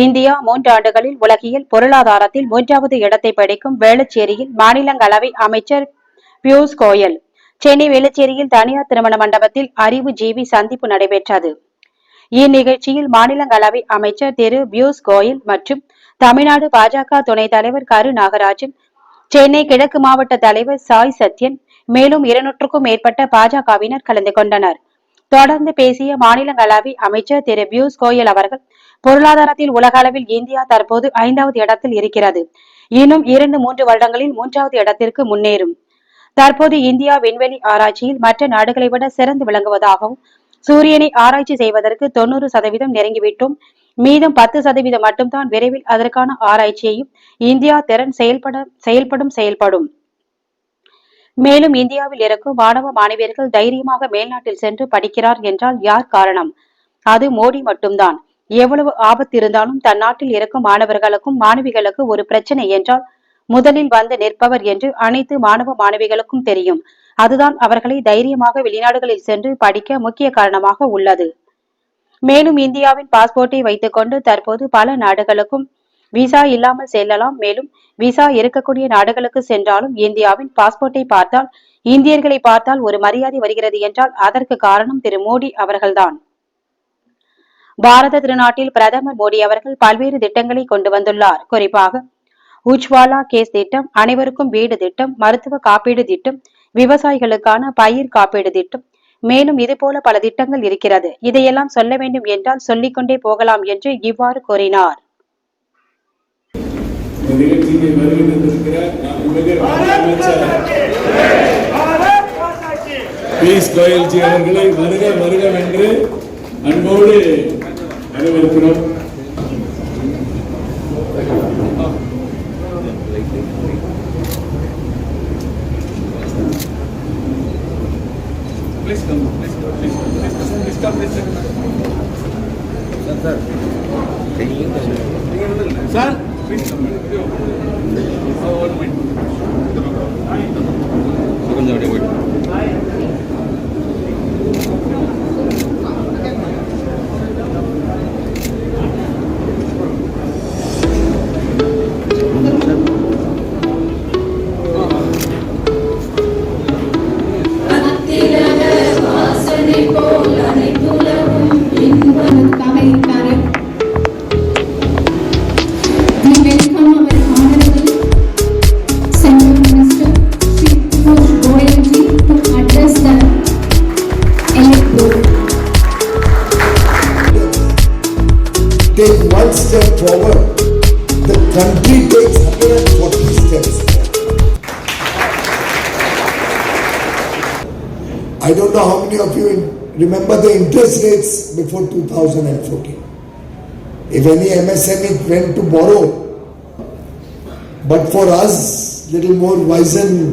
India 3 ஆண்டுகளில் உலகியல் பொருளாதாரத்தில் 3வது இடத்தை பிடிக்கும். வேளச்சேரியில் மாநிலங்களவை அமைச்சர் பியூஷ் கோயல். சென்னை வேளச்சேரியில் தனியார் திருமண மண்டபத்தில் அறிவுஜீவி சந்திப்பு நடைபெற்றது. இந்நிகழ்ச்சியில் மாநிலங்களவை அமைச்சர் திரு பியூஷ் கோயல் மற்றும் தமிழ்நாடு பாஜக துணைத் தலைவர் கரு நாகராஜன், சென்னை கிழக்கு மாவட்ட தலைவர் சாய் சத்யன், மேலும் 200க்கும் மேற்பட்ட பாஜகவினர் கலந்து கொண்டனர். தொடர்ந்து பேசிய மாநிலங்களவை அமைச்சர் திரு பியூஷ் கோயல் அவர்கள், பொருளாதாரத்தில் உலக அளவில் இந்தியா தற்போது 5வது இடத்தில் இருக்கிறது. இன்னும் 2-3 வருடங்களில் 3வது இடத்திற்கு முன்னேறும். தற்போது இந்தியா விண்வெளி ஆராய்ச்சியில் மற்ற நாடுகளை விட சிறந்து விளங்குவதாகவும், சூரியனை ஆராய்ச்சி செய்வதற்கு 90% நெருங்கிவிட்டோம். மீதம் 10% மட்டும்தான். விரைவில் அதற்கான ஆராய்ச்சியையும் இந்தியா திறன் செயல்படும். மேலும் இந்தியாவில் இருக்கும் மாணவ மாணவியர்கள் தைரியமாக மேல்நாட்டில் சென்று படிக்கிறார் என்றால் யார் காரணம்? அது மோடி மட்டும்தான். எவ்வளவு ஆபத்து இருந்தாலும் தன் நாட்டில் இருக்கும் மாணவர்களுக்கும் மாணவிகளுக்கு ஒரு பிரச்சனை என்றால் முதலில் வந்து நிற்பவர் என்று அனைத்து மாணவ மாணவிகளுக்கும் தெரியும். அதுதான் அவர்களை தைரியமாக வெளிநாடுகளில் சென்று படிக்க முக்கிய காரணமாக உள்ளது. மேலும் இந்தியாவின் பாஸ்போர்ட்டை வைத்துக் கொண்டு தற்போது பல நாடுகளுக்கும் விசா இல்லாமல் செல்லலாம். மேலும் விசா இருக்கக்கூடிய நாடுகளுக்கு சென்றாலும் இந்தியாவின் பாஸ்போர்ட்டை பார்த்தால், இந்தியர்களை பார்த்தால் ஒரு மரியாதை வருகிறது என்றால் அதற்கு காரணம் திரு மோடி அவர்கள்தான். பாரத திருநாட்டில் பிரதமர் மோடி அவர்கள் பல்வேறு திட்டங்களை கொண்டு வந்துள்ளார். குறிப்பாக உஜ்வாலா கேஸ் திட்டம், அனைவருக்கும் வீடு திட்டம், மருத்துவ காப்பீடு திட்டம், விவசாயிகளுக்கான பயிர் காப்பீடு திட்டம், மேலும் இதுபோல பல திட்டங்கள் இருக்கிறது. இதையெல்லாம் சொல்ல வேண்டும் என்றால் சொல்லிக்கொண்டே போகலாம் என்று இவ்வாறு கூறினார். அன்போடு வரவேற்கிறோம். Please come. Sir, please come. One minute. Take one step forward, the country takes 140 steps. I don't know how many of you remember the interest rates before 2014. If any MSME went to borrow, but for us, little more wizened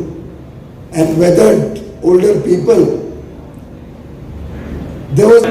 and weathered older people, there was